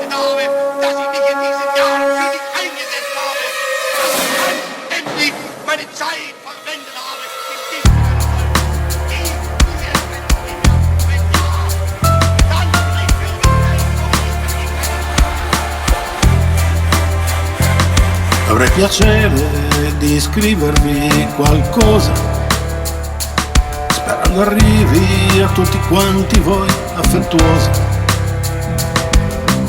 Name, dass ich mich in diesen Jahren für dich eingesetzt habe, dass ich endlich meine Zeit verwendet habe, in diesem Avrei piacere di scrivervi qualcosa, sperando arrivi a tutti quanti voi affettuosa.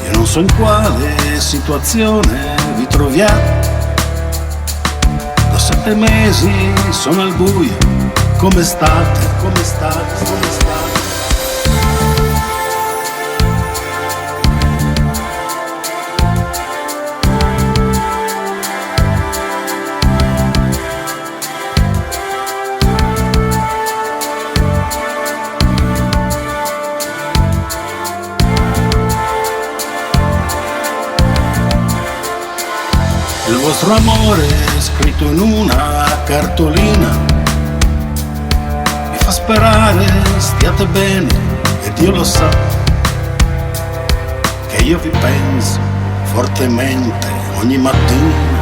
Io non so in quale situazione vi troviate, da 7 mesi sono al buio, come state, come state, come state? Il vostro amore scritto in una cartolina mi fa sperare stiate bene, e Dio lo sa che io vi penso fortemente ogni mattina,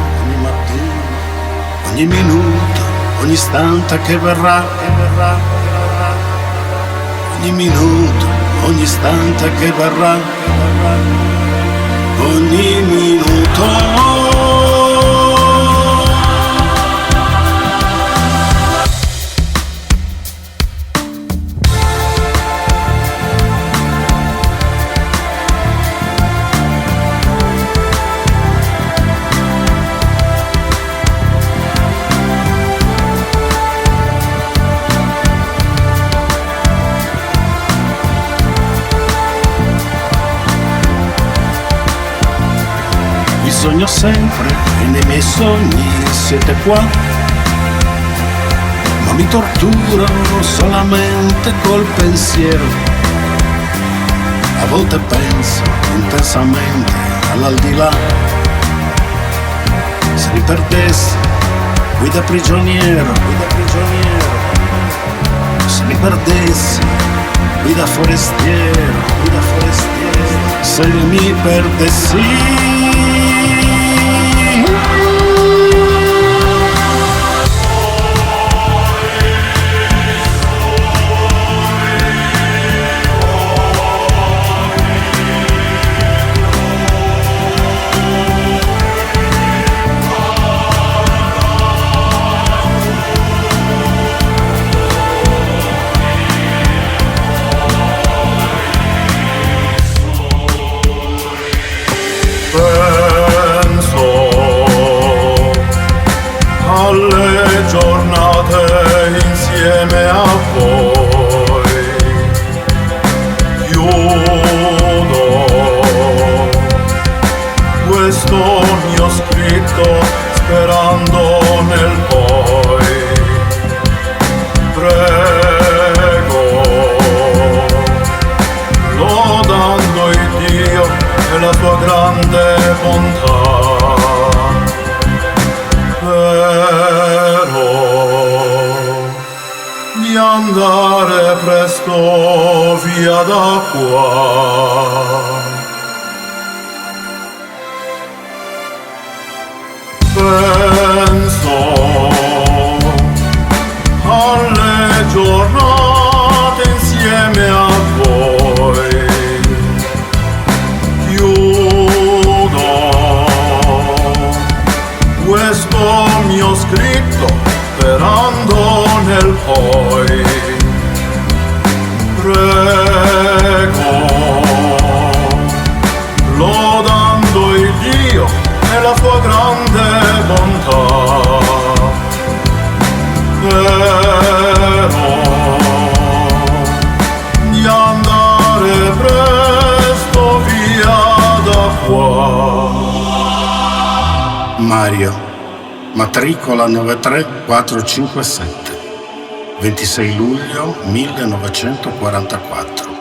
ogni minuto, ogni istante che verrà, ogni minuto, ogni istante che verrà, ogni minuto. Vi sogno sempre e nei miei sogni siete qua, ma mi torturo solamente col pensiero. A volte penso intensamente all'aldilà, se mi perdessi guida prigioniero, se mi perdessi guida forestiero, se mi perdessi. Alle giornate insieme a voi chiudo questo mio scritto sperando nel poi. Prego, lodando il Dio e la sua grande bontà. Di andare presto via da qua. Penso alle giornate insieme a voi. Chiudo questo mio scritto sperando nel poi. Prego, lodando il Dio e la sua grande bontà. Però di andare presto via da qua. Mario, matricola 93457, 26 luglio 1944.